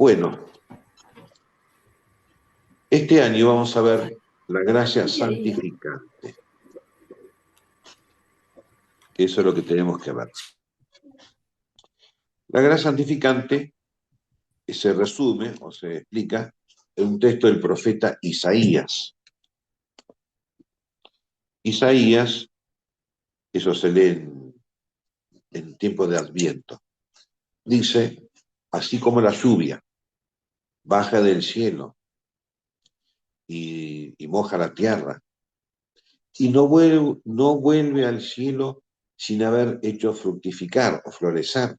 Bueno, este año vamos a ver la gracia santificante, que eso es lo que tenemos que ver. La gracia santificante se resume o se explica en un texto del profeta Isaías. Isaías, eso se lee en tiempo de Adviento, dice, así como la lluvia baja del cielo y moja la tierra, y no vuelve al cielo sin haber hecho fructificar o florecer.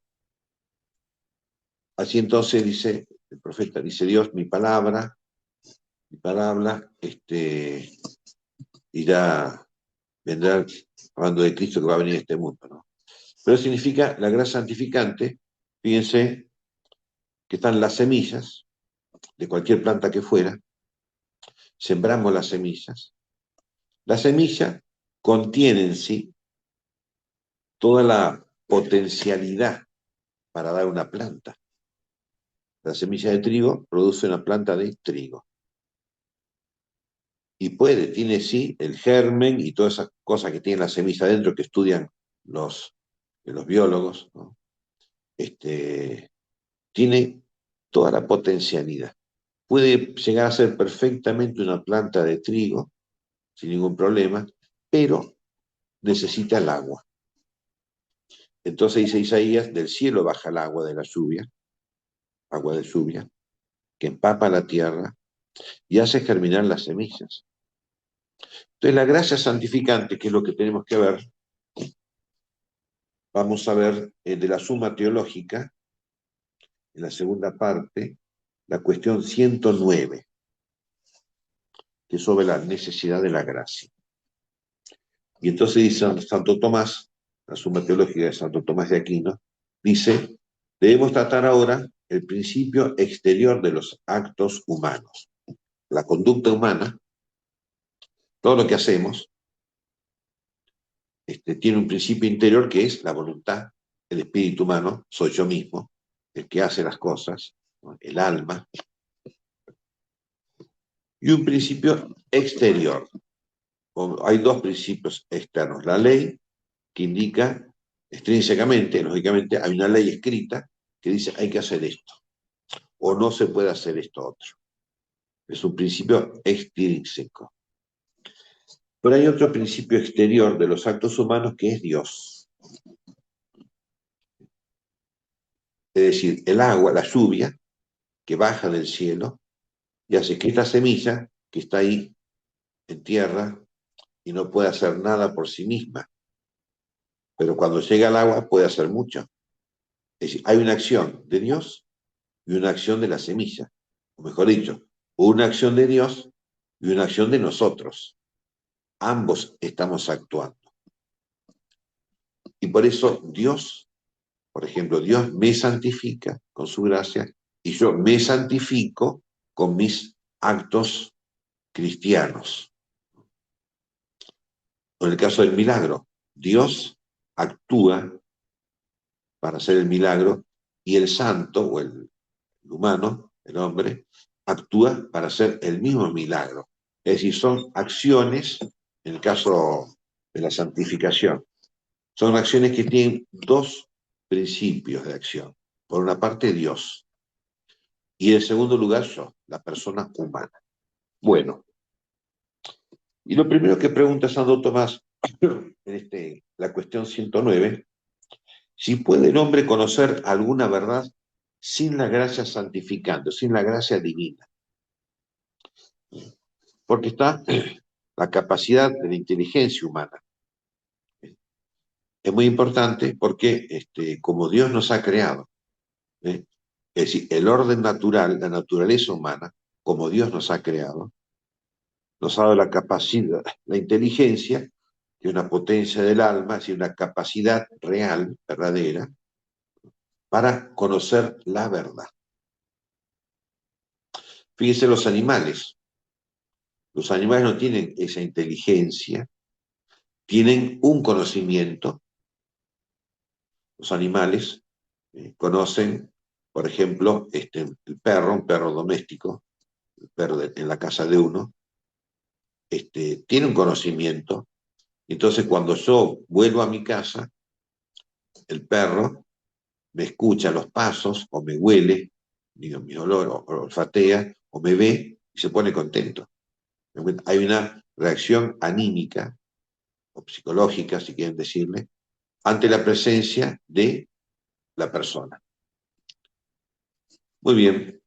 Así entonces dice el profeta, dice Dios, mi palabra, vendrá hablando de Cristo que va a venir a este mundo, ¿no? Pero significa la gracia santificante, fíjense que están las semillas de cualquier planta que fuera, sembramos las semillas. La semilla contiene en sí toda la potencialidad para dar una planta. La semilla de trigo produce una planta de trigo. Y tiene sí el germen y todas esas cosas que tiene la semilla dentro que estudian los biólogos, ¿no? Tiene toda la potencialidad. Puede llegar a ser perfectamente una planta de trigo, sin ningún problema, pero necesita el agua. Entonces dice Isaías, del cielo baja el agua de la lluvia, agua de lluvia, que empapa la tierra y hace germinar las semillas. Entonces la gracia santificante, que es lo que tenemos que ver, vamos a ver de la Suma Teológica, en la segunda parte, la cuestión 109, que es sobre la necesidad de la gracia. Y entonces dice Santo Tomás, la Suma Teológica de Santo Tomás de Aquino, dice, debemos tratar ahora el principio exterior de los actos humanos. La conducta humana, todo lo que hacemos, tiene un principio interior que es la voluntad, el espíritu humano, soy yo mismo, el que hace las cosas, ¿no? El alma, y un principio exterior. Hay dos principios externos. La ley, que indica extrínsecamente, lógicamente, hay una ley escrita que dice hay que hacer esto, o no se puede hacer esto otro. Es un principio extrínseco. Pero hay otro principio exterior de los actos humanos que es Dios. Es decir, el agua, la lluvia, que baja del cielo y hace que esta semilla, que está ahí en tierra y no puede hacer nada por sí misma, pero cuando llega el agua puede hacer mucho. Es decir, hay una acción de Dios y una acción de la semilla. O mejor dicho, una acción de Dios y una acción de nosotros. Ambos estamos actuando. Y por eso Dios, por ejemplo, Dios me santifica con su gracia y yo me santifico con mis actos cristianos. En el caso del milagro, Dios actúa para hacer el milagro y el santo o el humano, el hombre, actúa para hacer el mismo milagro. Es decir, son acciones, en el caso de la santificación, son acciones que tienen dos principios de acción. Por una parte, Dios. Y en segundo lugar, yo, la persona humana. Bueno, y lo primero que pregunta Santo Tomás en la cuestión 109, si puede el hombre conocer alguna verdad sin la gracia santificante, sin la gracia divina. Porque está la capacidad de la inteligencia humana. Es muy importante porque como Dios nos ha creado, ¿eh? Es decir, el orden natural, la naturaleza humana, como Dios nos ha creado, nos ha dado la capacidad, la inteligencia, que es una potencia del alma, es decir, una capacidad real, verdadera, para conocer la verdad. Fíjense los animales. Los animales no tienen esa inteligencia, tienen un conocimiento. Los animales conocen Por ejemplo, el perro, un perro doméstico, el perro en la casa de uno, tiene un conocimiento. Entonces, cuando yo vuelvo a mi casa, el perro me escucha los pasos, o me huele, mi olor, o olfatea, o me ve y se pone contento. Hay una reacción anímica o psicológica, si quieren decirle, ante la presencia de la persona. Muy bien.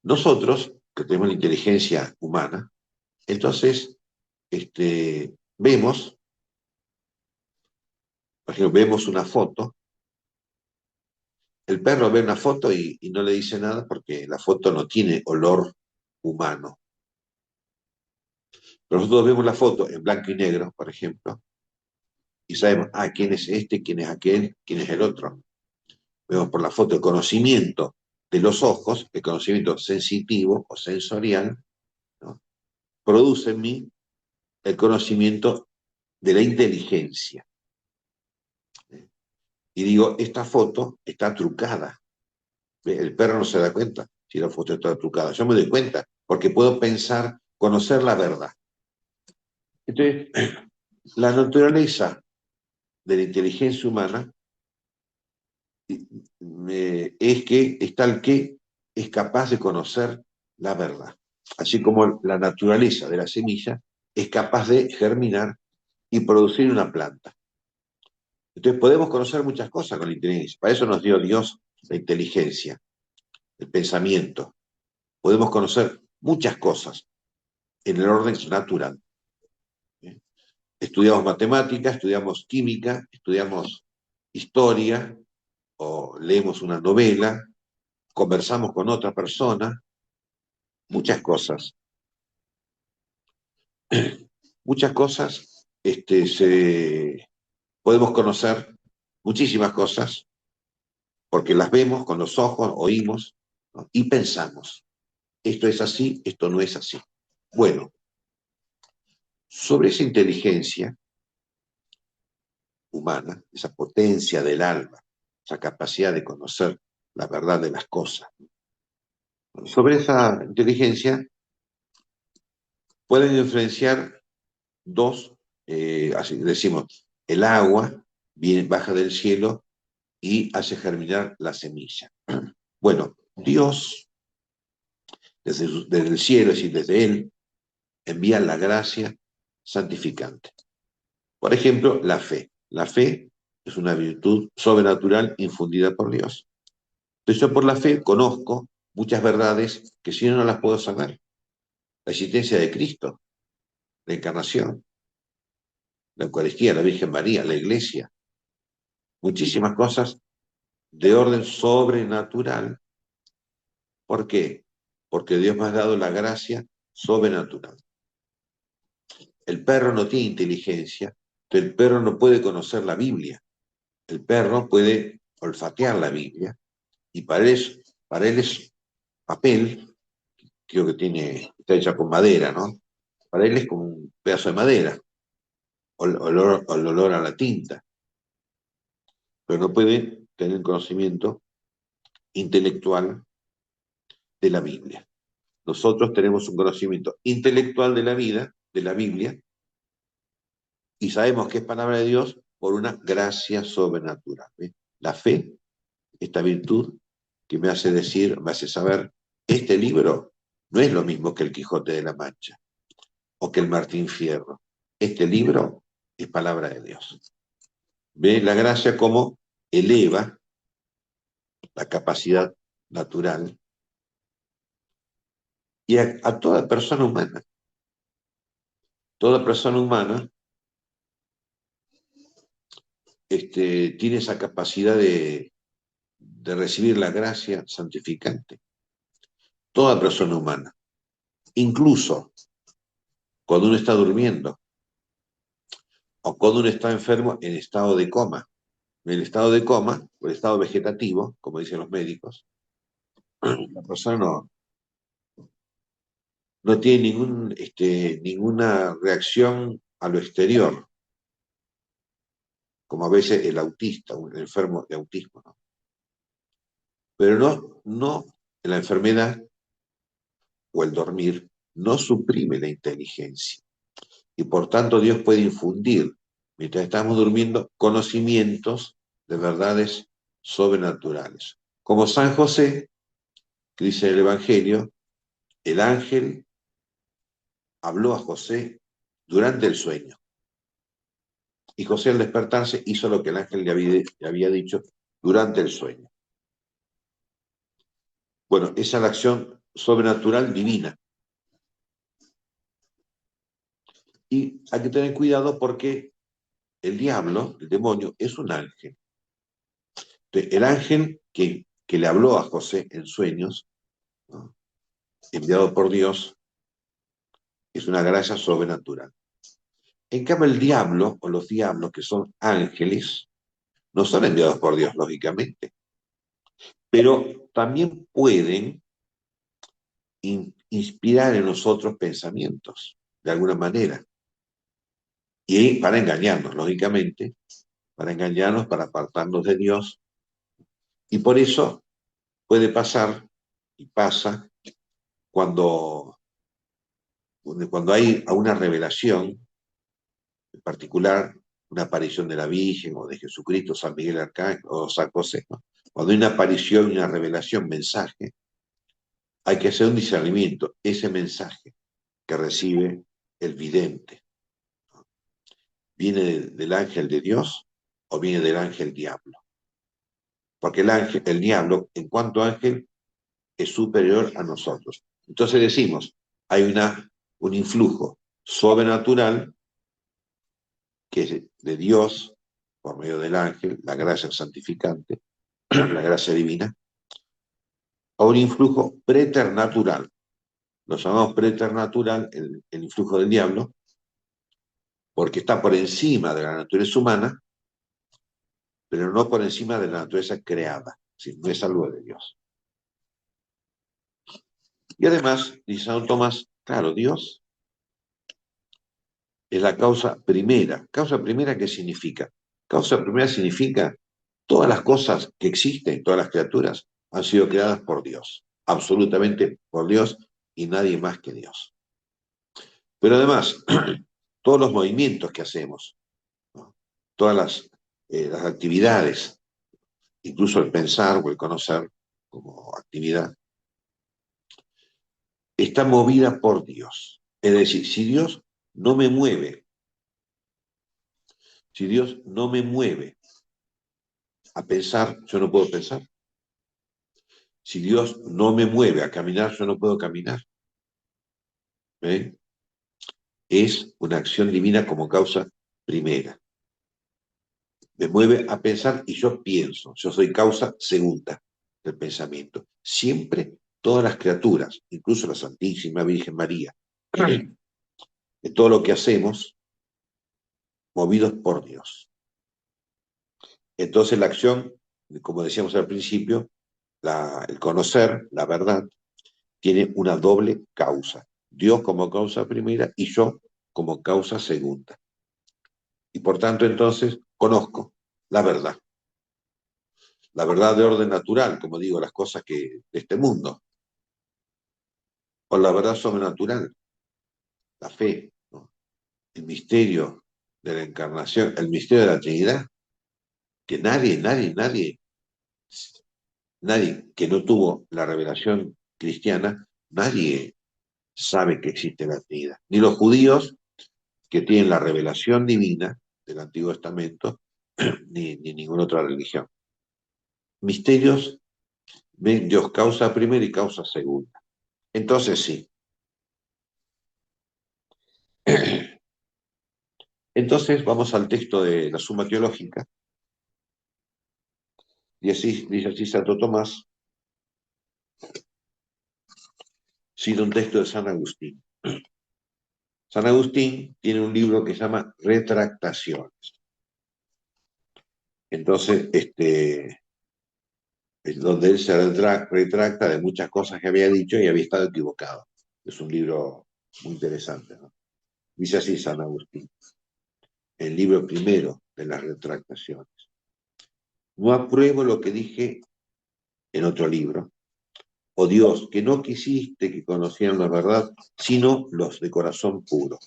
Nosotros, que tenemos la inteligencia humana, entonces vemos, por ejemplo, vemos una foto, el perro ve una foto y no le dice nada porque la foto no tiene olor humano. Pero nosotros vemos la foto en blanco y negro, por ejemplo, y sabemos, quién es este, quién es aquel, quién es el otro. Vemos por la foto el conocimiento de los ojos, el conocimiento sensitivo o sensorial, ¿no? Produce en mí el conocimiento de la inteligencia. Y digo, esta foto está trucada. El perro no se da cuenta si la foto está trucada. Yo me doy cuenta porque puedo pensar, conocer la verdad. Entonces, la naturaleza de la inteligencia humana es que es tal que es capaz de conocer la verdad. Así como la naturaleza de la semilla es capaz de germinar y producir una planta. Entonces podemos conocer muchas cosas con la inteligencia. Para eso nos dio Dios la inteligencia, el pensamiento. Podemos conocer muchas cosas en el orden natural. Estudiamos matemáticas, estudiamos química, estudiamos historia o leemos una novela, conversamos con otra persona, muchas cosas. Muchas cosas, podemos conocer muchísimas cosas porque las vemos con los ojos, oímos, ¿no? Y pensamos. Esto es así, esto no es así. Bueno, sobre esa inteligencia humana, esa potencia del alma, esa capacidad de conocer la verdad de las cosas, sobre esa inteligencia pueden influenciar dos, así decimos, el agua viene, baja del cielo y hace germinar la semilla. Bueno, Dios, desde el cielo, es decir, desde Él, envía la gracia santificante. Por ejemplo, la fe. La fe es una virtud sobrenatural infundida por Dios. Entonces yo por la fe conozco muchas verdades que si no, no las puedo saber. La existencia de Cristo, la encarnación, la Eucaristía, la Virgen María, la Iglesia, muchísimas cosas de orden sobrenatural. ¿Por qué? Porque Dios me ha dado la gracia sobrenatural. El perro no tiene inteligencia, el perro no puede conocer la Biblia. El perro puede olfatear la Biblia y para él es papel, creo que está hecha con madera, ¿no? Para él es como un pedazo de madera, o el olor a la tinta, pero no puede tener conocimiento intelectual de la Biblia. Nosotros tenemos un conocimiento intelectual de la vida, de la Biblia, y sabemos que es palabra de Dios por una gracia sobrenatural. ¿Ves? La fe, esta virtud que me hace decir, me hace saber, este libro no es lo mismo que el Quijote de la Mancha o que el Martín Fierro. Este libro es palabra de Dios. ¿Ve la gracia como eleva la capacidad natural y a toda persona humana? Toda persona humana tiene esa capacidad de recibir la gracia santificante. Toda persona humana, incluso cuando uno está durmiendo o cuando uno está enfermo en estado de coma. En el estado de coma, o el estado vegetativo, como dicen los médicos, la persona no tiene ninguna reacción a lo exterior, como a veces el autista, un enfermo de autismo, ¿no? Pero no la enfermedad o el dormir no suprime la inteligencia. Y por tanto Dios puede infundir, mientras estamos durmiendo, conocimientos de verdades sobrenaturales. Como San José, que dice el Evangelio, el ángel habló a José durante el sueño. Y José al despertarse hizo lo que el ángel le había dicho durante el sueño. Bueno, esa es la acción sobrenatural divina. Y hay que tener cuidado porque el diablo, el demonio, es un ángel. Entonces, el ángel que le habló a José en sueños, ¿no?, enviado por Dios, es una gracia sobrenatural. En cambio, el diablo o los diablos, que son ángeles, no son enviados por Dios, lógicamente, pero también pueden inspirar en nosotros pensamientos, de alguna manera, y para engañarnos, lógicamente, para engañarnos, para apartarnos de Dios, y por eso puede pasar, y pasa, cuando, cuando hay una revelación, en particular una aparición de la Virgen o de Jesucristo, San Miguel Arcángel o San José, ¿no? Cuando hay una aparición, una revelación, mensaje, hay que hacer un discernimiento. Ese mensaje que recibe el vidente, ¿viene del ángel de Dios o viene del ángel diablo? Porque el ángel, el diablo, en cuanto ángel, es superior a nosotros. Entonces decimos, hay un influjo sobrenatural que es de Dios, por medio del ángel, la gracia santificante, la gracia divina, a un influjo preternatural. Lo llamamos preternatural, el influjo del diablo, porque está por encima de la naturaleza humana, pero no por encima de la naturaleza creada, no es algo de Dios. Y además, dice San Tomás, claro, Dios es la causa primera. ¿Causa primera qué significa? Causa primera significa todas las cosas que existen, todas las criaturas, han sido creadas por Dios, absolutamente por Dios y nadie más que Dios. Pero además, todos los movimientos que hacemos, ¿no?, todas las actividades, incluso el pensar o el conocer como actividad, está movida por Dios. Es decir, si Dios no me mueve a pensar, yo no puedo pensar. Si Dios no me mueve a caminar, yo no puedo caminar. ¿Eh? Es una acción divina como causa primera. Me mueve a pensar y yo pienso. Yo soy causa segunda del pensamiento. Siempre todas las criaturas, incluso la Santísima Virgen María, de todo lo que hacemos, movidos por Dios. Entonces la acción, como decíamos al principio, el conocer la verdad tiene una doble causa. Dios como causa primera y yo como causa segunda. Y por tanto entonces conozco la verdad. La verdad de orden natural, como digo, las cosas de este mundo. O la verdad sobrenatural, la fe, ¿no?, el misterio de la encarnación, el misterio de la Trinidad, que nadie que no tuvo la revelación cristiana, nadie sabe que existe la Trinidad. Ni los judíos, que tienen la revelación divina del Antiguo Testamento, ni ninguna otra religión. Misterios, ven Dios causa primera y causa segunda. Entonces sí. Entonces vamos al texto de la Suma Teológica, y así dice así Santo Tomás, cita un texto de San Agustín. San Agustín tiene un libro que se llama Retractaciones. Entonces, es donde él se retracta de muchas cosas que había dicho y había estado equivocado. Es un libro muy interesante, ¿no? Dice así San Agustín, el libro primero de las retractaciones. No apruebo lo que dije en otro libro. O Dios, que no quisiste que conocieran la verdad, sino los de corazón puro.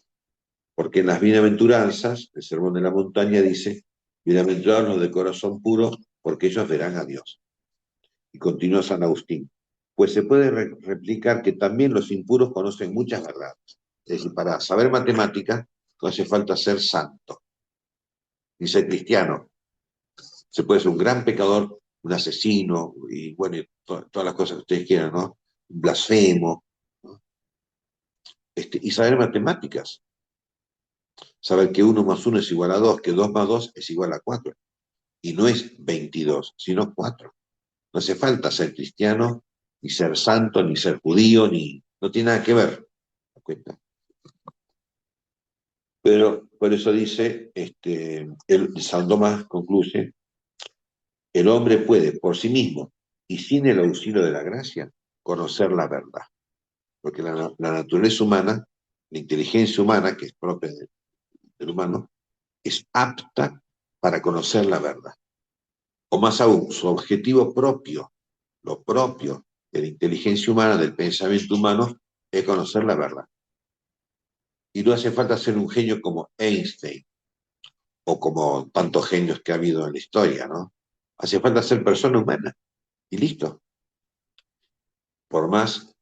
Porque en las bienaventuranzas, el Sermón de la Montaña dice, bienaventurados los de corazón puro, porque ellos verán a Dios. Y continúa San Agustín. Pues se puede replicar que también los impuros conocen muchas verdades. Es decir, para saber matemática no hace falta ser santo, ni ser cristiano. Se puede ser un gran pecador, un asesino, y bueno, todas las cosas que ustedes quieran, ¿no? Un blasfemo, ¿no? Y saber matemáticas. Saber que 1 más 1 es igual a 2, que 2 más 2 es igual a 4. Y no es 22, sino 4. No hace falta ser cristiano, ni ser santo, ni ser judío, ni no tiene nada que ver. ¿Me cuenta? Pero por eso dice, San Tomás concluye, el hombre puede por sí mismo y sin el auxilio de la gracia conocer la verdad. Porque la naturaleza humana, la inteligencia humana, que es propia del humano, es apta para conocer la verdad. O más aún, su objetivo propio, lo propio de la inteligencia humana, del pensamiento humano, es conocer la verdad. Y no hace falta ser un genio como Einstein o como tantos genios que ha habido en la historia, ¿no? Hace falta ser persona humana y listo. Por más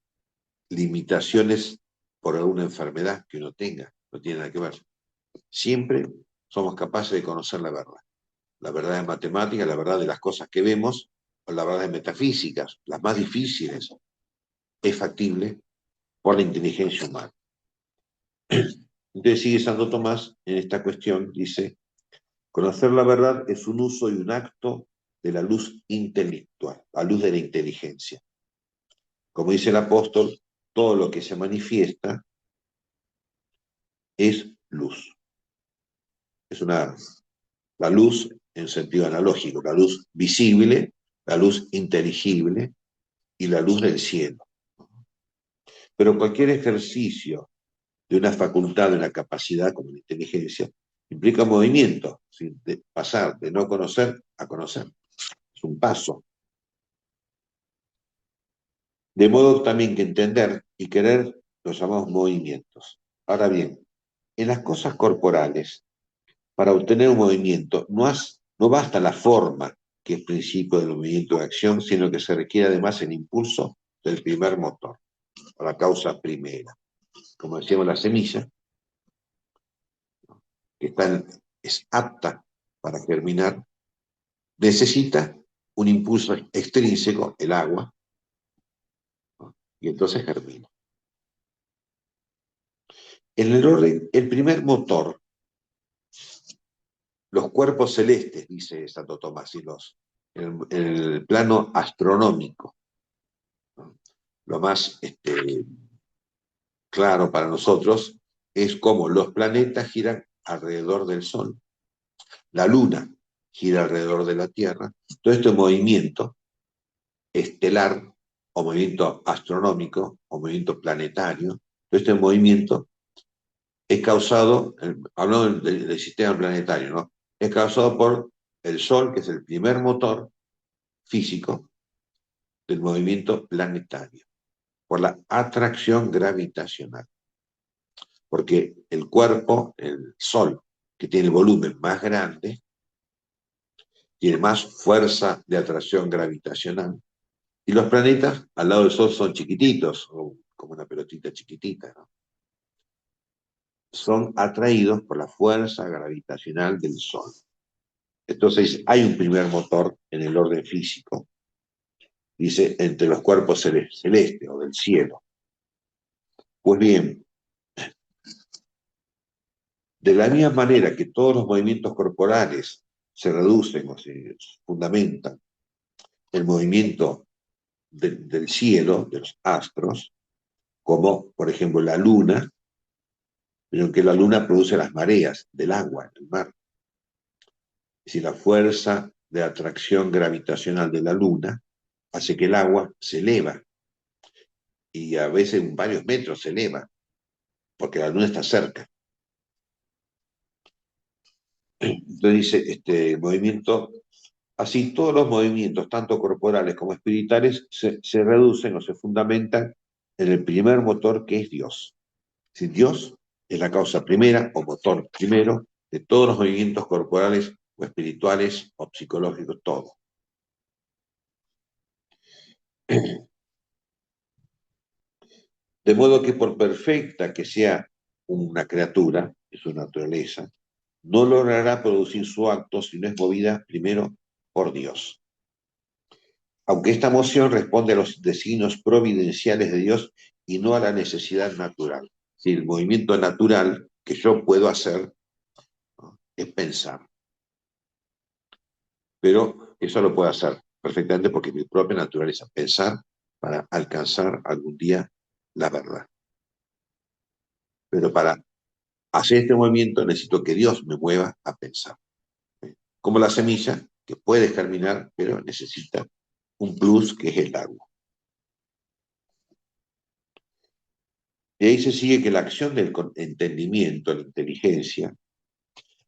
limitaciones por alguna enfermedad que uno tenga, no tiene nada que ver. Siempre somos capaces de conocer la verdad de matemáticas, la verdad de las cosas que vemos, o la verdad de metafísicas, las más difíciles, es factible por la inteligencia humana. Entonces sigue Santo Tomás en esta cuestión, dice, conocer la verdad es un uso y un acto de la luz intelectual, la luz de la inteligencia. Como dice el apóstol, todo lo que se manifiesta es luz. Es la luz en sentido analógico, la luz visible, la luz inteligible y la luz del cielo. Pero cualquier ejercicio de una facultad, de una capacidad como la inteligencia, implica movimiento, ¿sí? De pasar de no conocer a conocer. Es un paso. De modo también que entender y querer los llamamos movimientos. Ahora bien, en las cosas corporales, para obtener un movimiento, no basta la forma, que es principio del movimiento de acción, sino que se requiere además el impulso del primer motor, o la causa primera. Como decíamos, la semilla, que es apta para germinar, necesita un impulso extrínseco, el agua, ¿no? Y entonces germina. En el orden, el primer motor, los cuerpos celestes, dice Santo Tomás, en el plano astronómico, ¿no? Lo más claro para nosotros es cómo los planetas giran alrededor del Sol, la Luna gira alrededor de la Tierra. Todo este movimiento estelar o movimiento astronómico o movimiento planetario, todo este movimiento es causado, hablando del sistema planetario, ¿no? Es causado por el Sol, que es el primer motor físico del movimiento planetario, por la atracción gravitacional. Porque el cuerpo, el Sol, que tiene el volumen más grande, tiene más fuerza de atracción gravitacional. Y los planetas al lado del Sol son chiquititos, como una pelotita chiquitita, ¿no? Son atraídos por la fuerza gravitacional del Sol. Entonces hay un primer motor en el orden físico, dice, entre los cuerpos celestes o del cielo. Pues bien, de la misma manera que todos los movimientos corporales se reducen o se fundamentan el movimiento del cielo, de los astros, como por ejemplo la luna, pero que la luna produce las mareas del agua en el mar. Es decir, la fuerza de atracción gravitacional de la luna hace que el agua se eleva y a veces en varios metros se eleva, porque la luna está cerca. Entonces dice, este movimiento Así, todos los movimientos, tanto corporales como espirituales, se reducen o se fundamentan en el primer motor que es Dios. Si Dios es la causa primera o motor primero de todos los movimientos corporales o espirituales o psicológicos, todo. De modo que por perfecta que sea una criatura, en su naturaleza, no logrará producir su acto si no es movida primero por Dios. Aunque esta moción responde a los designios providenciales de Dios y no a la necesidad natural. Si el movimiento natural que yo puedo hacer, ¿no?, es pensar, pero eso lo puedo hacer perfectamente porque es mi propia naturaleza, pensar para alcanzar algún día la verdad. Pero para hacer este movimiento necesito que Dios me mueva a pensar. Como la semilla, que puede germinar, pero necesita un plus que es el agua. De ahí se sigue que la acción del entendimiento, la inteligencia,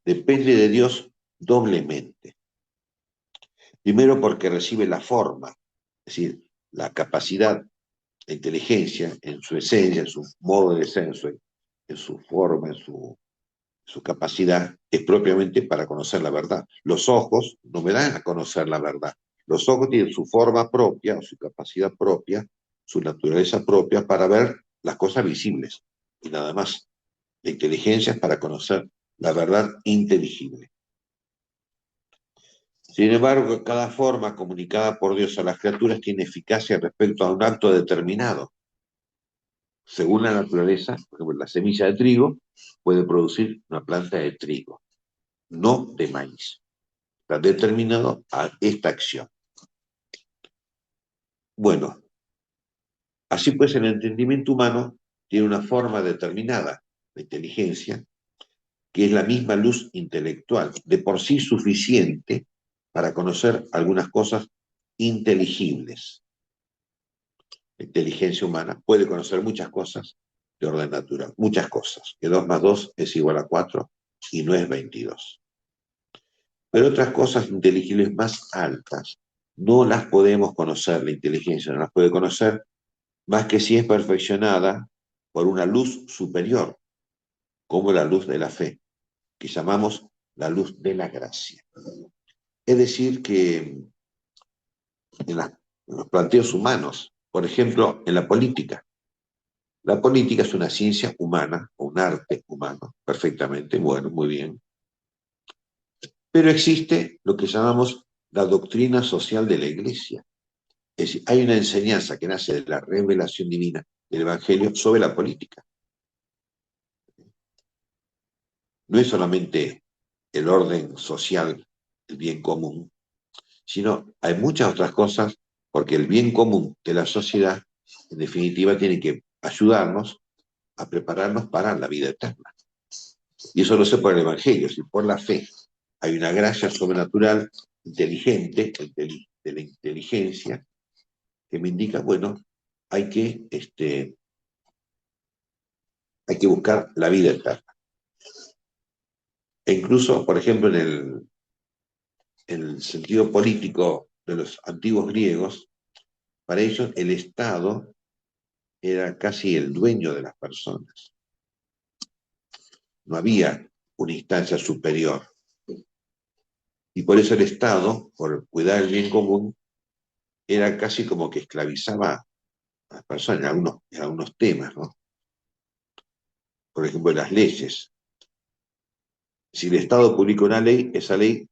depende de Dios doblemente. Primero porque recibe la forma, es decir, la capacidad, la inteligencia en su esencia, en su modo de ser, en su forma, en su capacidad, es propiamente para conocer la verdad. Los ojos no me dan a conocer la verdad. Los ojos tienen su forma propia, su capacidad propia, su naturaleza propia para ver las cosas visibles y nada más. La inteligencia es para conocer la verdad inteligible. Sin embargo, cada forma comunicada por Dios a las criaturas tiene eficacia respecto a un acto determinado. Según la naturaleza, por ejemplo, la semilla de trigo puede producir una planta de trigo, no de maíz. Está determinado a esta acción. Bueno, así pues el entendimiento humano tiene una forma determinada de inteligencia, que es la misma luz intelectual, de por sí suficiente para conocer algunas cosas inteligibles. La inteligencia humana puede conocer muchas cosas de orden natural, muchas cosas, que 2 más 2 es igual a 4 y no es 22. Pero otras cosas inteligibles más altas no las podemos conocer, la inteligencia no las puede conocer más que si es perfeccionada por una luz superior, como la luz de la fe, que llamamos la luz de la gracia. Es decir, que en los planteos humanos, por ejemplo, en la política es una ciencia humana, o un arte humano, perfectamente, bueno, muy bien. Pero existe lo que llamamos la doctrina social de la Iglesia. Es decir, hay una enseñanza que nace de la revelación divina del Evangelio sobre la política. No es solamente el orden social, el bien común, sino hay muchas otras cosas, porque el bien común de la sociedad, en definitiva, tiene que ayudarnos a prepararnos para la vida eterna. Y eso lo sé por el Evangelio, si por la fe hay una gracia sobrenatural, inteligente, de la inteligencia, que me indica, bueno, hay que, hay que buscar la vida eterna. E incluso, por ejemplo, en el sentido político de los antiguos griegos, para ellos el Estado era casi el dueño de las personas. No había una instancia superior. Y por eso el Estado, por cuidar el bien común, era casi como que esclavizaba a las personas en algunos temas, ¿no? Por ejemplo, las leyes. Si el Estado publica una ley, esa ley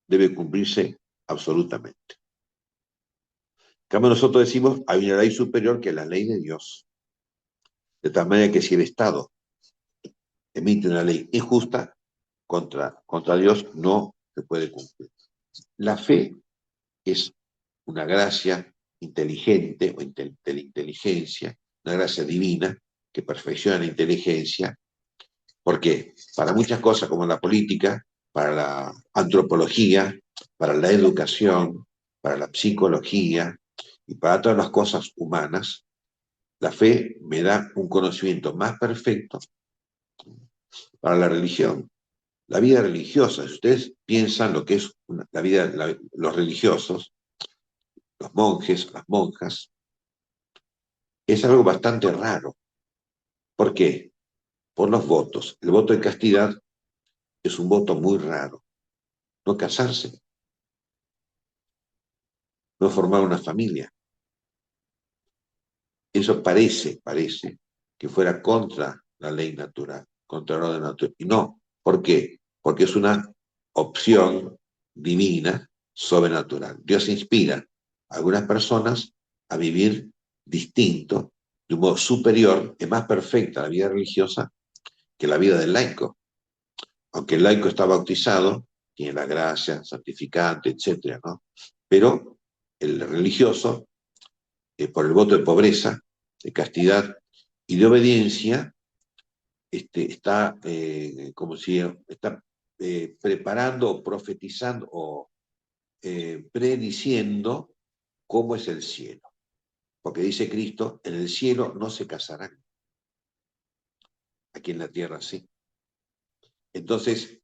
debe cumplirse absolutamente. En cambio, nosotros decimos, hay una ley superior que es la ley de Dios. De tal manera que si el Estado emite una ley injusta contra Dios, no se puede cumplir. La fe es una gracia inteligente o de la inteligencia, una gracia divina que perfecciona la inteligencia, porque para muchas cosas como la política, para la antropología, para la educación, para la psicología y para todas las cosas humanas, la fe me da un conocimiento más perfecto. Para la religión, La vida religiosa, si ustedes piensan lo que es la vida, los religiosos, los monjes, las monjas, es algo bastante raro. ¿Por qué? Por los votos. El voto de castidad es un voto muy raro. No casarse, no formar una familia. Eso parece que fuera contra la ley natural, contra el orden natural. Y no, ¿por qué? Porque es una opción divina, sobrenatural. Dios inspira a algunas personas a vivir distinto, de un modo superior, es más perfecta la vida religiosa que la vida del laico. Aunque el laico está bautizado, tiene la gracia, santificante, etcétera, ¿no? Pero el religioso, por el voto de pobreza, de castidad y de obediencia, está, como si está preparando o profetizando o prediciendo cómo es el cielo. Porque dice Cristo, en el cielo no se casarán, aquí en la tierra sí. Entonces,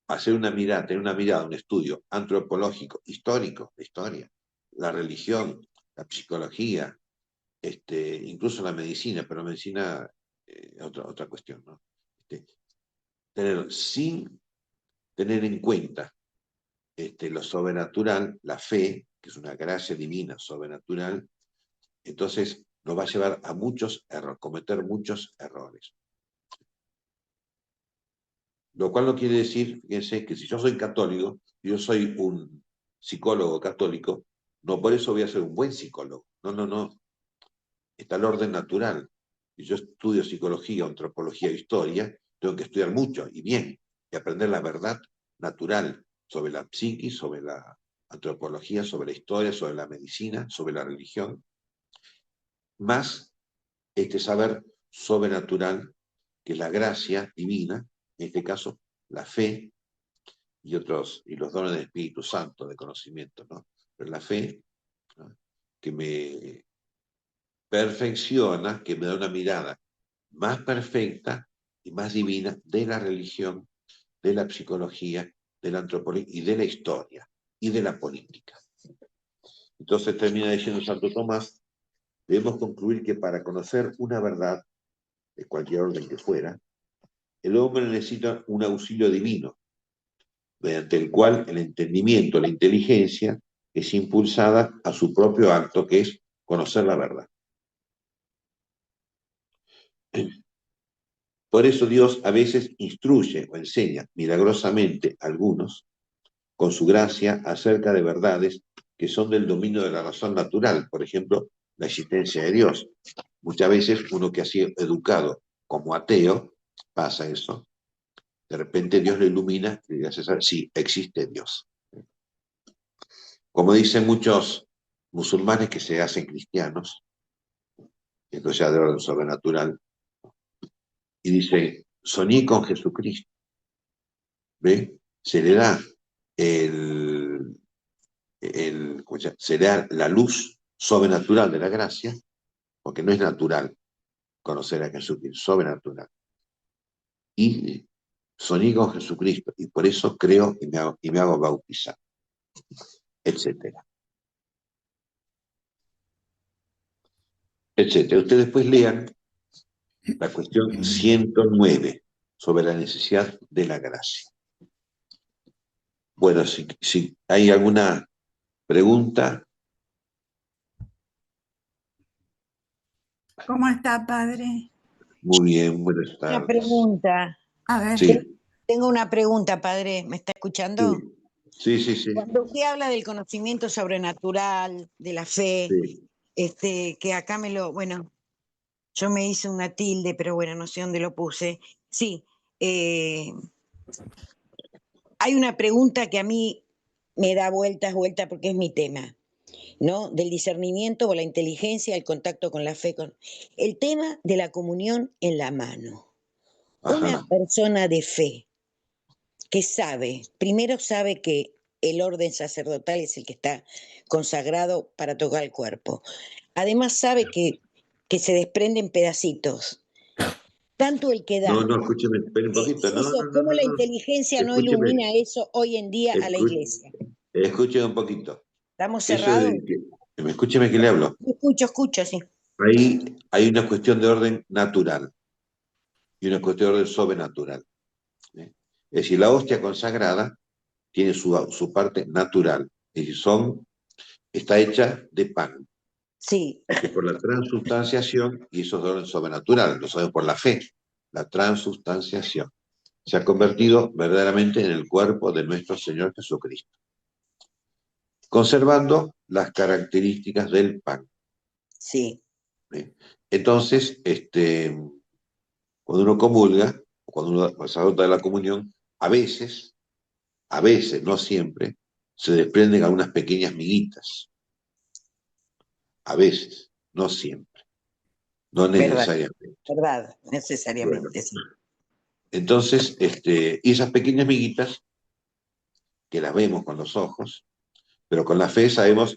hacer una mirada, tener una mirada, un estudio antropológico, histórico, de historia, la religión, la psicología, incluso la medicina, pero la medicina otra cuestión, ¿no? Sin tener en cuenta lo sobrenatural, la fe, que es una gracia divina sobrenatural, entonces nos va a llevar a muchos errores, cometer muchos errores. Lo cual no quiere decir, fíjense, que si yo soy católico, yo soy un psicólogo católico, no por eso voy a ser un buen psicólogo. No, no, no. Está el orden natural. Si yo estudio psicología, antropología e historia, tengo que estudiar mucho y bien, y aprender la verdad natural sobre la psiquis, sobre la antropología, sobre la historia, sobre la medicina, sobre la religión, más este saber sobrenatural, que es la gracia divina, en este caso la fe y los dones del Espíritu Santo de conocimiento, ¿no? Pero la fe, ¿no? Que me perfecciona, que me da una mirada más perfecta y más divina de la religión, de la psicología, de la antropología y de la historia y de la política. Entonces termina diciendo Santo Tomás, debemos concluir que para conocer una verdad, de cualquier orden que fuera, el hombre necesita un auxilio divino, mediante el cual el entendimiento, la inteligencia, es impulsada a su propio acto, que es conocer la verdad. Por eso Dios a veces instruye o enseña milagrosamente a algunos, con su gracia, acerca de verdades que son del dominio de la razón natural, por ejemplo, la existencia de Dios. Muchas veces uno que ha sido educado como ateo, pasa eso, de repente Dios lo ilumina y le hace saber, sí, existe Dios. Como dicen muchos musulmanes que se hacen cristianos, esto ya de orden sobrenatural, y dice, soñé con Jesucristo, ¿ve? Se le da se le da la luz sobrenatural de la gracia, porque no es natural conocer a Jesucristo, es sobrenatural. Y soñé con Jesucristo, y por eso creo y me hago bautizar, etcétera, etcétera. Ustedes después lean la cuestión 109 sobre la necesidad de la gracia. Bueno, si hay alguna pregunta. ¿Cómo está, padre? Muy bien, buenas Una tardes. pregunta. A ver, Sí, Tengo una pregunta, padre. ¿Me está escuchando? sí, sí, sí, Cuando usted habla del conocimiento sobrenatural, de la fe, sí. que acá bueno, yo me hice una tilde, pero bueno, no sé dónde lo puse. Sí, eh, hay una pregunta que a mí me da vueltas, porque es mi tema, ¿no? Del discernimiento o la inteligencia, el contacto con la fe, el tema de la comunión en la mano. Una Ajá. persona de fe que primero sabe que el orden sacerdotal es el que está consagrado para tocar el cuerpo. Además sabe que se desprenden pedacitos. tanto el que da. No, escúcheme, espere un poquito. No, Eso, no, no, ¿cómo no, la no. inteligencia no Escúcheme, ilumina eso hoy en día a la escú- iglesia? escúcheme un poquito. ¿Estamos Eso cerrados? de que, escúcheme que le hablo. Escucho, sí. Ahí hay una cuestión de orden natural y una cuestión de orden sobrenatural. ¿Eh? Es decir, la hostia consagrada tiene su parte natural, es decir, está hecha de pan, Sí, que por la transubstanciación, y eso es de orden sobrenatural, lo sabemos por la fe, la transubstanciación, se ha convertido verdaderamente en el cuerpo de nuestro Señor Jesucristo, conservando las características del pan. sí. ¿Eh? Entonces, cuando uno comulga, cuando uno se adopta de la comunión, a veces, no siempre, se desprenden algunas pequeñas miguitas. A veces, no siempre, no Verdad, necesariamente. verdad, Bueno, necesariamente, sí. entonces, y esas pequeñas miguitas, que las vemos con los ojos, pero con la fe sabemos,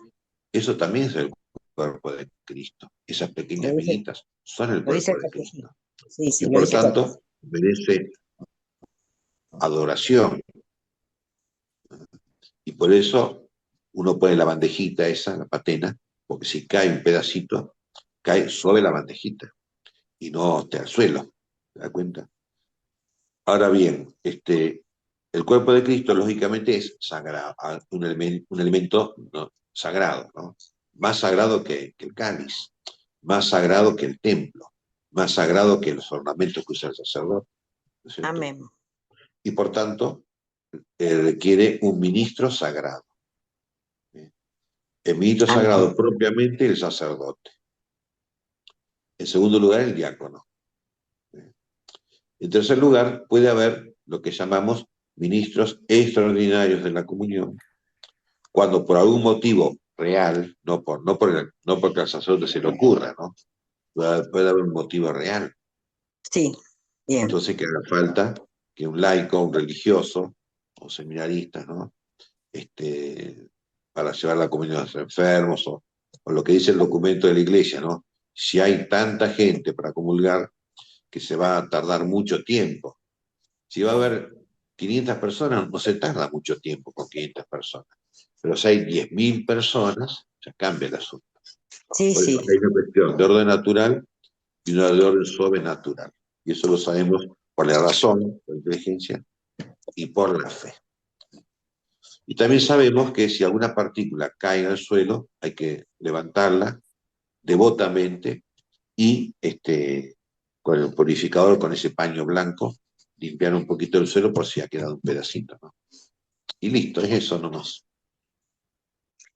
eso también es el cuerpo de Cristo. Esas pequeñas Lo dice, miguitas son el lo dice cuerpo el de catecismo. Cristo. Sí, Y sí, lo por dice el catecismo. tanto, merece adoración. Y por eso uno pone la bandejita esa, la patena, porque si cae un pedacito, cae sobre la bandejita y no te al suelo. ¿Te das cuenta? Ahora bien, el cuerpo de Cristo lógicamente es sagrado, un elemento, ¿no?, sagrado, ¿no? Más sagrado que el cáliz, más sagrado que el templo, más sagrado que los ornamentos que usa el sacerdote, ¿no es cierto? Amén. Y por tanto, requiere un ministro sagrado. ¿Eh? El ministro Amén. sagrado propiamente el sacerdote. En segundo lugar, el diácono. ¿Eh? En tercer lugar, puede haber lo que llamamos ministros extraordinarios de la comunión, cuando por algún motivo real, no porque al sacerdote se le ocurra, ¿no? Puede haber un motivo real. Sí, bien. Entonces que haga falta que un laico, un religioso, o seminarista, ¿no? Para llevar la comunión a los enfermos, o lo que dice el documento de la iglesia, ¿no? Si hay tanta gente para comulgar, que se va a tardar mucho tiempo. Si va a haber 500 personas, no se tarda mucho tiempo con 500 personas. Pero si hay 10.000 personas, ya cambia el asunto. Sí, Por eso sí. hay una cuestión de orden natural y una de orden sobrenatural. Y eso lo sabemos por la razón, por la inteligencia y por la fe. Y también sabemos que si alguna partícula cae al suelo, hay que levantarla devotamente y con el purificador, con ese paño blanco, limpiar un poquito el suelo por si ha quedado un pedacito, ¿no? Y listo, es eso nomás.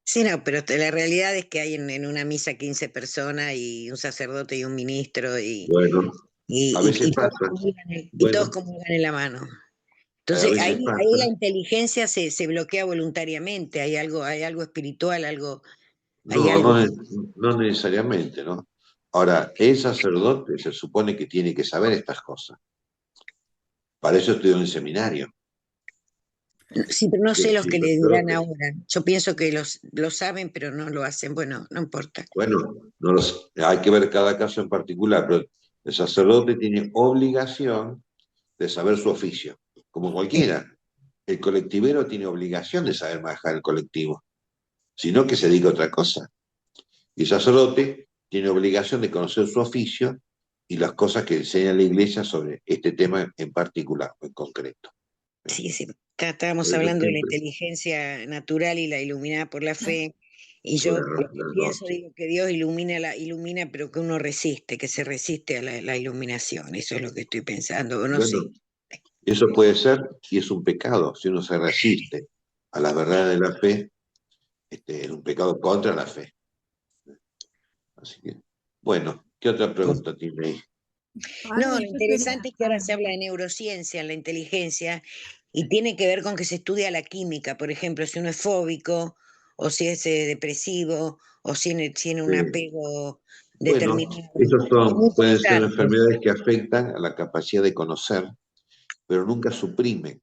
Sí, no, pero la realidad es que hay en una misa 15 personas y un sacerdote y un ministro Bueno, a veces y todos pasa. comulgan y todos Bueno, comulgan en la mano. a Entonces veces ahí la pasa. inteligencia se bloquea voluntariamente, hay algo espiritual, hay No, algo. no necesariamente, ¿no? Ahora, el sacerdote se supone que tiene que saber estas cosas. Para eso estudió en el seminario. Sí, pero no sé los Si el que le dirán sacerdote, ahora. Yo pienso que lo saben, pero no lo hacen. Bueno, no importa. bueno, hay que ver cada caso en particular, pero el sacerdote tiene obligación de saber su oficio, como cualquiera. El colectivero tiene obligación de saber manejar el colectivo, sino que se dedica a otra cosa. Y el sacerdote tiene obligación de conocer su oficio y las cosas que enseña la iglesia sobre este tema en particular, en concreto. Sí, sí. Estábamos Por eso hablando de la siempre, inteligencia natural y la iluminada por la fe. Y yo claro, lo que no, pienso, digo que Dios ilumina, pero que uno resiste, que se resiste a la iluminación. Eso es lo que estoy pensando, o no sé. bueno, eso puede ser y es un pecado. Si uno se resiste a la verdad de la fe, es un pecado contra la fe. Así que, bueno, ¿qué otra pregunta tiene ahí? No, Padre, lo yo quería, interesante es que ahora se habla de neurociencia en la inteligencia y tiene que ver con que se estudia la química, por ejemplo, si uno es fóbico o si es depresivo o si tiene un apego Bueno, determinado. esos Es muy pueden ser interesante. enfermedades que afectan a la capacidad de conocer, pero nunca suprimen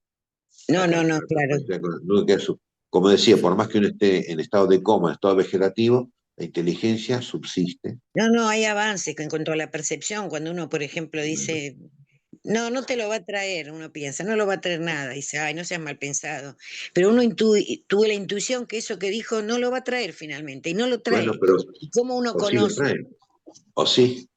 No, no, no, la claro. capacidad de conocer. Como decía, por más que uno esté en estado de coma, en estado vegetativo, La inteligencia subsiste. No, hay avances en cuanto a la percepción. Cuando uno, por ejemplo, dice, no te lo va a traer, uno piensa, no lo va a traer nada, dice, ay, no seas mal pensado. Pero uno tuvo la intuición que eso que dijo no lo va a traer finalmente, y no lo Bueno, trae. pero, ¿Y cómo uno o sí lo conoce? traen, o sí.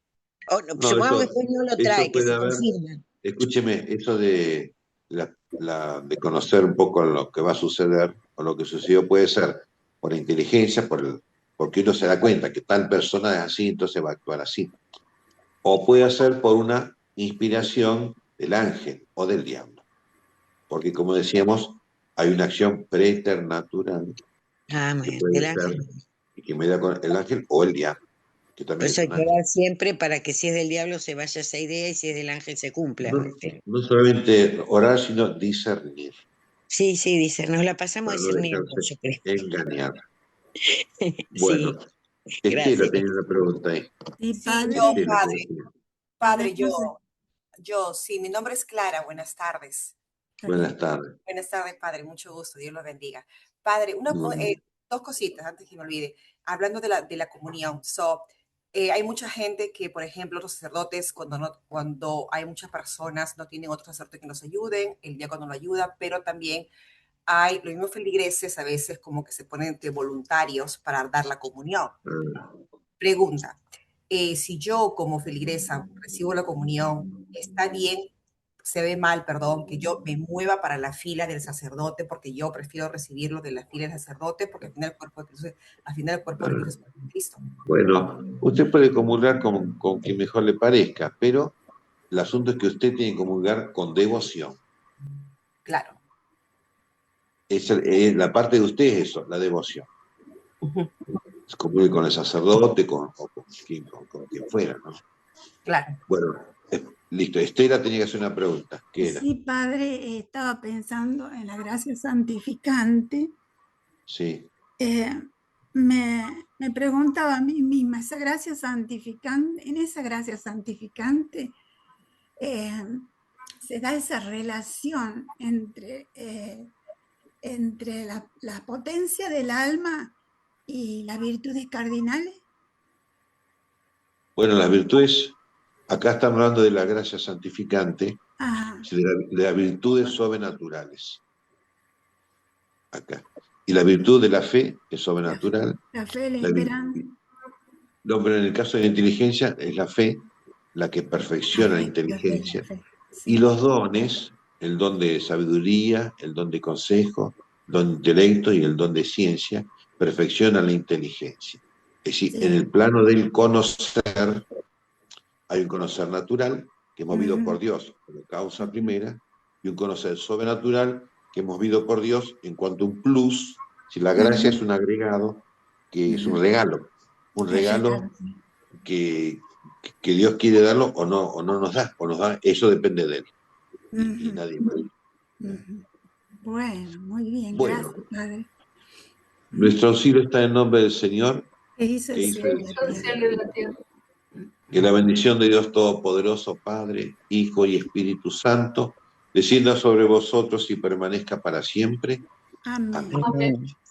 O no, No, supongamos que después no lo eso trae, que puede se haber, confirma. escúcheme, eso de, de conocer un poco lo que va a suceder o lo que sucedió puede ser por inteligencia, porque uno se da cuenta que tal persona es así, entonces va a actuar así. O puede ser por una inspiración del ángel o del diablo. Porque como decíamos, hay una acción preternatural Ah, que bueno, puede del ser ángel. y que me da con el ángel o el diablo, que Por también es eso hay un que ángel. orar siempre para que si es del diablo se vaya esa idea y si es del ángel se cumpla. No, no solamente orar, sino discernir, Sí, dice, nos la pasamos para no discerniendo, dejarse yo creo. engañar. Sí, Bueno, Estela gracias. tiene una pregunta ahí. Sí, Sí, padre. yo, Estela, ¿cómo padre, se llama? padre, sí, mi nombre es Clara, buenas tardes. Buenas tardes. Buenas tardes, padre, mucho gusto, Dios lo bendiga. Padre, No, dos cositas antes que me olvide. Hablando de la comunión, hay mucha gente que, por ejemplo, los sacerdotes, cuando hay muchas personas, no tienen otro sacerdote que nos ayuden, el diácono lo ayuda, pero también hay los mismos feligreses a veces como que se ponen de voluntarios para dar la comunión. ah, Pregunta, si yo como feligresa recibo la comunión, ¿está bien, se ve mal, perdón, que yo me mueva para la fila del sacerdote porque yo prefiero recibirlo de la fila del sacerdote porque al final el cuerpo de Cristo es Cristo? bueno, usted puede comulgar con quien mejor le parezca, pero el asunto es que usted tiene que comulgar con devoción. Claro. La parte de usted es eso, la devoción. Ujú. Comulgue con el sacerdote o con quien fuera, ¿no? Claro. Bueno, listo. Estela tenía que hacer una pregunta. ¿Qué era? Sí, padre, estaba pensando en la gracia santificante. Sí. Me preguntaba a mí misma, esa gracia santificante, en esa gracia santificante se da esa relación entre la potencia del alma y las virtudes cardinales. Bueno, las virtudes, acá estamos hablando de la gracia santificante, Ah, de las virtudes sobrenaturales. Acá. Y la virtud de la fe es sobrenatural. la fe, la La esperanza. no, pero en el caso de la inteligencia es la fe la que perfecciona la La fe, inteligencia. Y sí. los dones, el don de sabiduría, el don de consejo, el don de intelecto y el don de ciencia, perfeccionan la inteligencia. Es decir, Sí. en el plano del conocer, hay un conocer natural, que es movido por Dios como causa primera, y un conocer sobrenatural, que es movido por Dios en cuanto a un plus, si la gracia es un agregado, que es un regalo que, que Dios quiere darlo o no nos da, eso depende de Él, y nadie más. Bueno, muy bien, Bueno, gracias, Padre. nuestro auxilio está en nombre del Señor, Que hizo que el hizo cielo y la tierra. que la bendición de Dios Todopoderoso, Padre, Hijo y Espíritu Santo, descienda sobre vosotros y permanezca para siempre. Amén. Amén. Amén.